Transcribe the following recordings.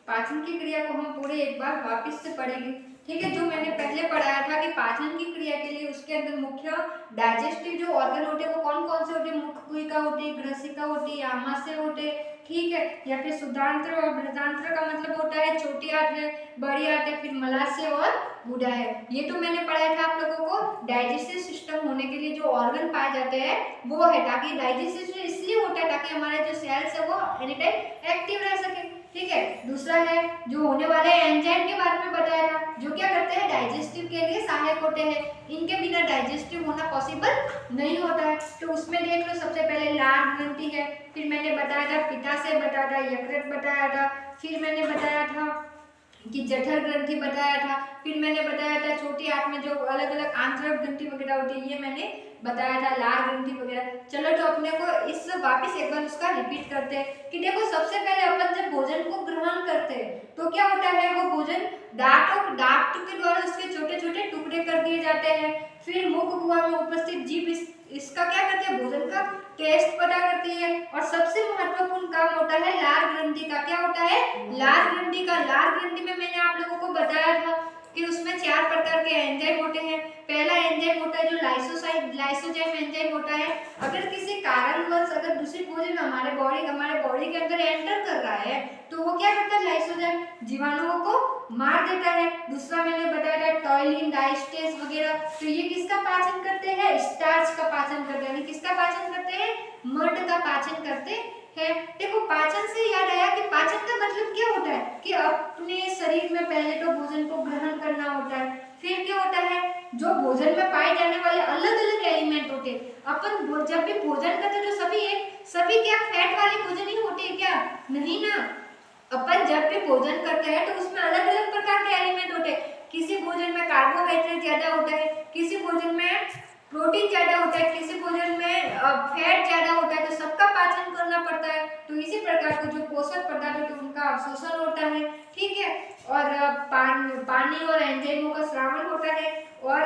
पाचन की क्रिया को हम पूरे एक बार वापस से पढ़ेंगे। ठीक है, जो मैंने पहले पढ़ाया था कि पाचन की क्रिया के लिए उसके अंदर मुख्य डाइजेस्टिव जो ऑर्गन होते हैं वो कौन कौन से होते हैं, मुखगुहिका होती है, ग्रसिका होती है, आमाशय होते हैं, ठीक है, या फिर शुद्धांत्र और बृहदांत्र का मतलब होता है छोटी आंत है, बड़ी आंत है, फिर मलाशय और गुदा है। ये तो मैंने पढ़ाया था आप लोगों को। डाइजेस्टिव सिस्टम होने के लिए जो ऑर्गन पाए जाते हैं वो है, ताकि डाइजेस्टिव इसलिए होता है ताकि हमारे जो सेल्स है वो एनी टाइम एक्टिव रह सके। ठीक है, दूसरा है जो होने वाले एंजाइम के बारे में बताया था, जो क्या करते हैं डाइजेस्टिव के लिए सहायक होते हैं, इनके बिना डाइजेस्टिव होना पॉसिबल नहीं होता है। तो उसमें देख लो, सबसे पहले लार ग्रंथि है, फिर मैंने बताया था पित्ताशय बताया था, यकृत बताया था, फिर मैंने बताया था कि जठर ग्रंथि बताया था, फिर मैंने बताया था छोटी आंत में जो अलग अलग आंतरिक ग्रंथि वगैरह होती है ये मैंने बताया था, लार ग्रंथि वगैरह। चलो तो अपने को इस वापस एक बार उसका रिपीट करते हैं कि देखो सबसे पहले अपन जब भोजन को ग्रहण करते हैं तो क्या होता है, वो भोजन दांत के द्वारा उसके छोटे छोटे टुकड़े कर दिए जाते हैं, फिर मुख गुहा में उपस्थित जीभ इसका क्या करती है, भोजन का टेस्ट पता करती है, और सबसे महत्वपूर्ण काम होता है लार ग्रंथि का। क्या होता है, लार ग्रंथि का। लार ग्रंथि में मैंने आप लोगों को बताया था कि उसमें 4 प्रकार के एंजाइम होते हैं। पहला एंजाइम होता है जो लाइसोजाइम एंजाइम होता है। अगर किसी कारणवश अगर दूषित भोजन हमारे बॉडी के अंदर एंटर कर रहा है तो वो क्या करता है, लाइसोजाइम जीवाणुओं को मार देता है। दूसरा मैंने बताया था टॉयलिन, डाइस्टेस वगैरह, तो ये किसका पाचन करते हैं, स्टार्च का पाचन करते हैं। किसका पाचन करते हैं, मड का पाचन करते हैं। देखो पाचन से याद आया कि पाचन का मतलब क्या होता है कि अपने शरीर में पहले तो भोजन को ग्रहण करना होता है, फिर क्या होता है जो भोजन में पाए जाने वाले अलग अलग एलिमेंट होते हैं। अपन जब भी भोजन करते हैं तो सभी क्या फैट वाले भोजन ही होते हैं क्या, नहीं ना। अपन जब भी भोजन करते हैं तो उसमें अलग अलग प्रकार के एलिमेंट होते हैं। किसी भोजन में कार्बोहाइड्रेट ज्यादा होता है, किसी भोजन में प्रोटीन ज्यादा होता है, किसी भोजन में फैट ज्यादा होता है, तो सबका पाचन करना पड़ता है। तो इसी प्रकार के जो पोषक पदार्थ होते हैं उनका अवशोषण होता है, ठीक है, और पानी और एंजाइमों का स्रावन होता है, और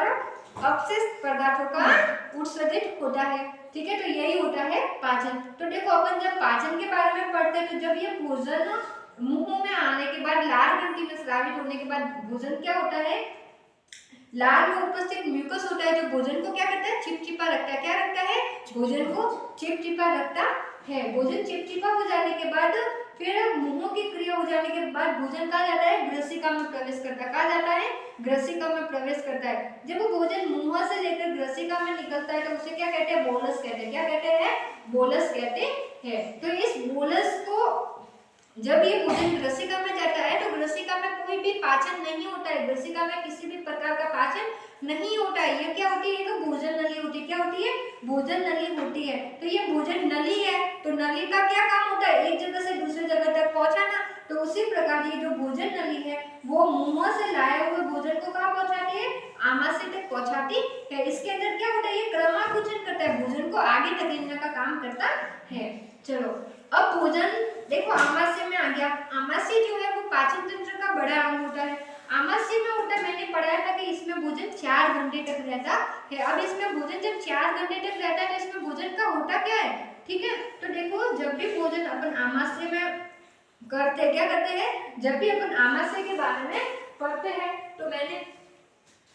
अपशिष्ट पदार्थों का उत्सर्जित होता है। ठीक है, तो यही होता है पाचन। तो देखो अपन जब पाचन के बारे में पढ़ते हैं तो जब ये भोजन मुंह में आने के बाद, लार ग्रंथि में स्रावित होने के बाद भोजन क्या होता है, लार में उपस्थित म्यूकस होता है जो भोजन को क्या करता है, चिपचिपा रखता है। क्या रखता है, भोजन को चिपचिपा रखता है। भोजन चिपचिपा हो जाने के बाद फिर मुंह की क्रिया हो जाने के बाद भोजन कहाँ जाता है, ग्रसिका में प्रवेश करता है। कहाँ जाता है, ग्रसिका में प्रवेश करता है। जब वो भोजन मुंह से लेकर ग्रसिका में निकलता है तो उसे क्या कहते हैं, बोलस कहते हैं। क्या कहते हैं, बोलस कहते हैं। तो इस बोलस को जब ये भोजन ग्रसिका में जाता है तो ग्रसिका में कोई भी पाचन नहीं होता है, ग्रसिका में किसी भी प्रकार का पाचन नहीं होता है। ये क्या होती है, तो भोजन नली होती है। क्या होती है, भोजन नली होती है। तो ये भोजन नली है, तो नली का क्या काम होता है, एक जगह से दूसरी जगह तक पहुंचाना। तो उसी प्रकार ये जो भोजन नली है वो मुंह से लाए हुए भोजन को कहाँ पहुंचाती है, आमाशय तक पहुंचाती है। इसके अंदर क्या होता है, ये क्रमाकुचन करता है, भोजन को आगे धकेलने का काम करता है। चलो अब भोजन देखो आमाशय में आ गया। आमाशय जो है वो पाचन तंत्र का बड़ा अंग होता है। आमाशय में होता है, मैंने पढ़ाया था कि इसमें भोजन 4 घंटे तक रहता है। अब इसमें भोजन जब 4 घंटे तक रहता है तो इसमें भोजन का होता क्या है, ठीक है। तो देखो जब भी भोजन अपन आमाशय में करते हैं, क्या करते हैं, जब भी अपन आमाशय के बारे में पढ़ते हैं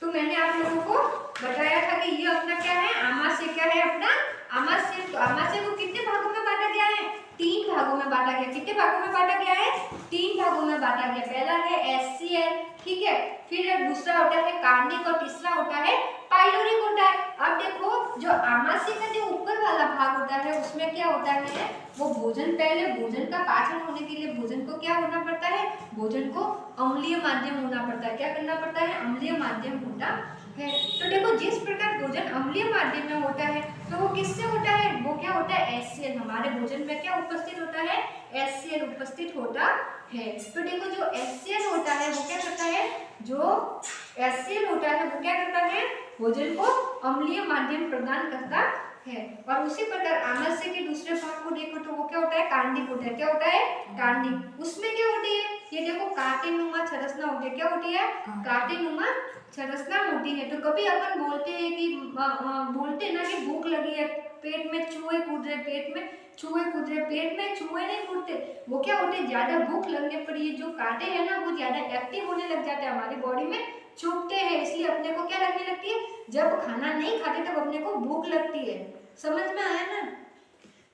तो मैंने आप लोगों को बताया था कि ये अपना क्या है, आमाशय क्या है अपना, आमाशय। तो आमाशय को कितने भागों में बांटा गया है, 3 भागों में बांटा गया। कितने भागों में बांटा गया है, 3 भागों में बांटा गया। पहला है एससीएल, ठीक है, फिर दूसरा होता है कार्निक और तीसरा होता है पाइलोरिक होता है। अब देखो जो आमाशय का जो ऊपर वाला भाग होता है उसमें क्या होता है, वो भोजन पहले भोजन का पाचन होने के लिए भोजन को क्या होना पड़ता है, भोजन को अम्लीय माध्यम होना पड़ता है। क्या करना पड़ता है, अम्लीय माध्यम होता है। तो देखो जिस प्रकार भोजन अम्लीय माध्यम में होता है तो वो किससे होता है, वो क्या होता है, एचसीएल। हमारे भोजन में क्या उपस्थित होता है, एचसीएल उपस्थित होता है। तो देखो जो एचसीएल होता है वो क्या करता है, जो एचसीएल होता है वो क्या करता है, भोजन को अम्लीय माध्यम प्रदान करता है। और उसी प्रकार आमाशय के दूसरे भाग को देखो तो वो क्या होता है, कार्निक होता है। क्या होता है, कार्निक। उसमें क्या होती है, ये देखो कांटेनुमा संरचना होती है। क्या होती है, कांटेनुमा संरचना होती है। तो कभी अपन बोलते हैं कि बोलते हैं ना कि भूख लगी है पेट में चूहे कूद रहे, पेट में चूहे कूद रहे, पेट में चूहे नहीं कूदते, वो क्या होते, ज्यादा भूख लगने पर ये जो कांटे हैं ना वो ज्यादा एक्टिव होने लग जाते हैं, हमारी बॉडी में चुभते हैं, इसलिए अपने को क्या लगने लगती है, जब खाना नहीं खाते तब अपने को भूख लगती है। समझ में आया ना?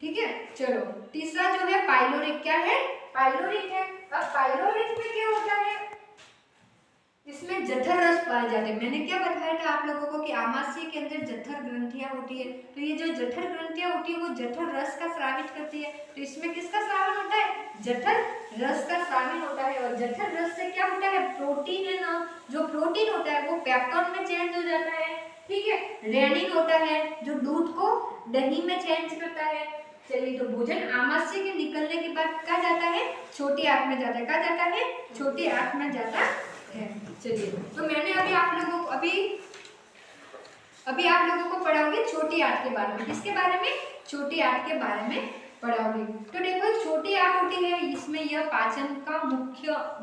ठीक है, चलो तीसरा जो है पाइलोरिक, क्या है, पाइलोरिक है। अब पाइलोरिक में क्या होता है, इसमें जठर रस पाए जाते हैं। मैंने क्या बताया था आप लोगों को कि आमाशय के अंदर जठर ग्रंथियां होती है, तो ये जो जठर ग्रंथियां होती है वो जठर रस का स्रावित करती है, तो इसमें किसका स्रावन होता है, जठर रस का स्रावन होता है। और जठर रस से क्या होता है, प्रोटीन है ना, जो प्रोटीन होता है वो पेप्टोन में चेंज हो जाता है, ठीक है, रेनिन होता है जो दूध को दही में चेंज करता है। चलिए, तो भोजन आमाशय के निकलने के बाद कहाँ जाता है, छोटी आंत में जाता है, कहाँ जाता है, छोटी आंत में जाता है। चलिए, तो मैंने अभी आप लोगों को अभी आप लोगों को पढ़ाऊंगी छोटी आंत के बारे में। किसके बारे में, छोटी आंत के बारे में पढ़ाऊंगी। तो देखो छोटी आंत होती है, इसमें यह पाचन का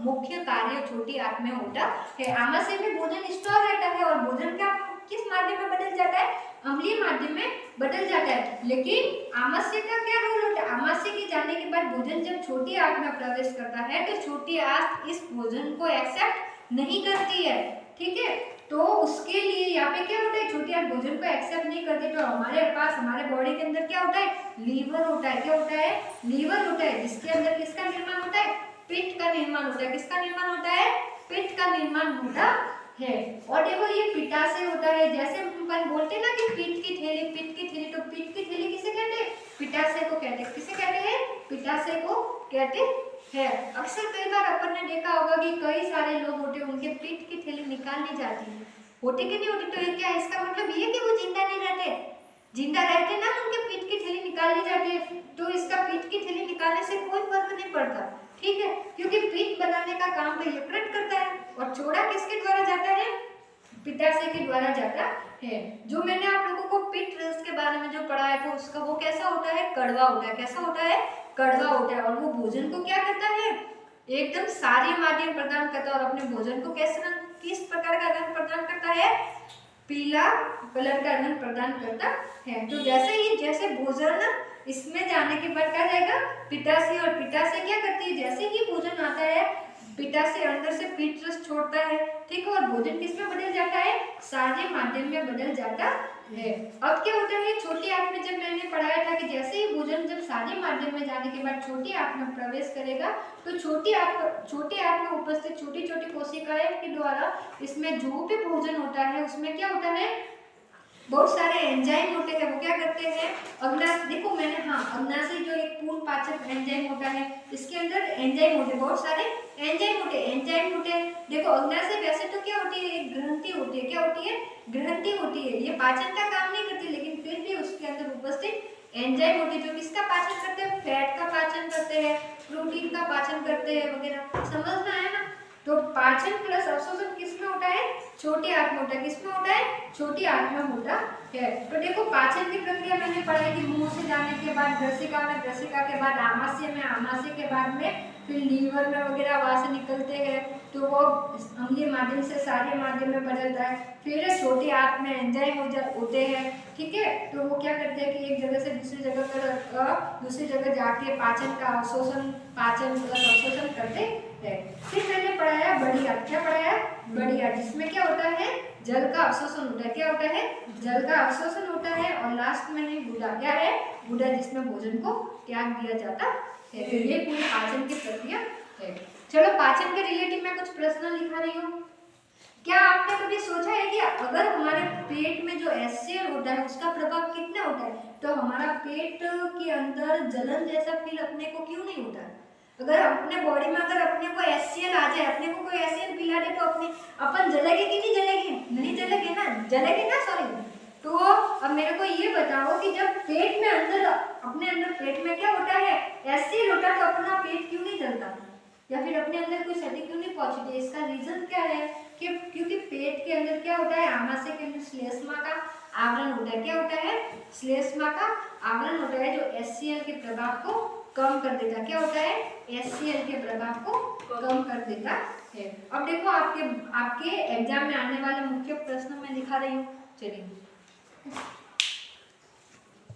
मुख्य कार्य छोटी आंत में होता है। आमाशय में भोजन स्टोर रहता है और भोजन का किस माध्यम में बदल जाता है, अम्लीय माध्यम में बदल जाता है। लेकिन आमाशय का क्या रोल होता है, आमाशय के जाने के बाद भोजन जब छोटी आंत में प्रवेश करता है तो छोटी आंत इस भोजन को एक्सेप्ट नहीं करती है, ठीक है, तो उसके लिए यहाँ पे क्या होता है, छोटी आंत भोजन को एक्सेप्ट नहीं करती, तो हमारे पास हमारे बॉडी के अंदर क्या होता है, लीवर होता है, क्या होता है, लीवर होता है, जिसके अंदर किसका निर्माण होता है, पित्त का निर्माण होता है, किसका निर्माण होता है, पित्त का निर्माण होता है। और देखो ये पित्ताशय होता है, जैसे हम बोलते हैं ना कि पित्त की थैली, पित्त की थैली, तो पित्त की थैली किसे कहते हैं, पित्ताशय को कहते हैं, किसे कहते हैं, पित्ताशय को कहते है। अक्सर कई बार अपन ने देखा होगा कि कई सारे लोग होते हैं उनके पित्त की थैली निकाल ली जाती है, होती कि नहीं होती, तो ये क्या, इसका मतलब ये कि वो जिंदा नहीं रहते, जिंदा रहते ना उनके पित्त की थैली निकाल ली जाती है, तो इसका पित्त की थैली निकालने से कोई फर्क नहीं पड़ता, ठीक है, क्योंकि पित्त बनाने का काम तो यकृत करता है और चोड़ा किसके द्वारा जाता है, पित्ताशय के द्वारा जाता है। जो मैंने आप लोगों को पित्त रस के बारे में जो पढ़ाया था उसका वो कैसा होता है, कड़वा होता है, कैसा होता है, कड़वा होता है, और वो भोजन को क्या करता है, एकदम सारे माध्यम प्रदान करता है, और अपने भोजन को कैसे किस प्रकार का रंग प्रदान करता है, पीला कलर का रंग प्रदान करता है। तो जैसे भोजन इसमें जाने के बाद क्या जाएगा, पित्ताशय, और पित्ताशय क्या करती है, जैसे ही भोजन आता है पित्ताशय अंदर से पित्त रस छोड़ता है, ठीक है, और भोजन किसमें बदल जाता है, सारे माध्यम में बदल जाता है। अब क्या होता है, छोटी आंत में जब मैंने पढ़ाया था कि जैसे ही भोजन जब सारे माध्यम में जाने के बाद छोटी आंत में प्रवेश करेगा, तो छोटी आंत में उपस्थित छोटी छोटी कोशिकाएं के द्वारा इसमें जो भी भोजन होता है उसमें क्या होता है, बहुत सारे एंजाइम होते हैं, वो क्या करते हैं, अग्नाशय, देखो मैंने अग्नाशय जो एक पूर्ण पाचक एंजाइम होता है, इसके अंदर एंजाइम होते हैं, बहुत सारे एंजाइम होते हैं। देखो अग्नाशय वैसे तो क्या होती है, एक ग्रंथि होती है, क्या होती है, ग्रंथि होती है, ये पाचन का काम नहीं करती, लेकिन फिर भी उसके अंदर उपस्थित एंजाइम होते हैं जो किसका पाचन करते हैं, फैट का पाचन करते हैं, प्रोटीन का पाचन करते हैं वगैरह। समझ में आया ना? तो पाचन प्लस अवशोषण किसमें होता है, छोटी आंत में होता है, किसमें होता है, छोटी आंत में होता है। तो देखो पाचन की प्रक्रिया मैंने पढ़ाई कि मुंह से जाने के बाद ग्रसिका में, ग्रसिका के बाद आमाशय में, आमाशय के बाद में फिर लीवर में वगैरह वहां से निकलते हैं, तो वो अम्लीय माध्यम से सारे माध्यम में बदलता है, फिर छोटी आंत में एंजाइम होते हैं, ठीक है, तो वो क्या करते हैं कि एक जगह से दूसरी जगह जाके पाचन का अवशोषण, पाचन प्लस अवशोषण करते हैं। फिर मैंने पढ़ाया बड़ी आंत, क्या पढ़ाया, बड़ी आंत, जिसमें क्या होता है, जल का अवशोषण होता है, क्या होता है, जल का अवशोषण होता है, और लास्ट में है गुदा, क्या है, गुदा, जिसमें भोजन को त्याग दिया जाता है। तो ये पूरी पाचन की प्रक्रिया है। चलो पाचन के रिलेटिव मैं कुछ प्रश्न लिखा रही हूँ। क्या आपने कभी सोचा है कि अगर हमारे पेट में जो HCl होता है उसका प्रभाव कितना होता है, तो हमारा पेट के अंदर जलन जैसा फील अपने को क्यों नहीं होता? अगर अपने बॉडी में अगर अपने को HCl आ जाए, अपने को कोई HCl पिला दे, तो अपन जलेंगे कि नहीं जलेंगे, नहीं जलेंगे ना, जलेंगे ना, सॉरी। तो अब मेरे को ये बताओ कि जब पेट में अंदर अपने अंदर पेट में क्या होता है, HCl होता है, तो अपना पेट क्यों नहीं जलता, या फिर अपने अंदर कोई क्षति क्यों नहीं पहुंचती? इसका रीजन क्या है कि क्योंकि पेट के अंदर क्या होता है, आमाशय के अंदर श्लेष्मा का आवरण होता है, क्या होता है, श्लेष्मा का आवरण होता है, जो HCl के प्रभाव को कम कर देता है, क्या होता है, HCl के प्रभाव को कम कर देता है। अब देखो आपके एग्जाम में आने वाले मुख्य प्रश्न मैं दिखा रही हूँ, चलिए।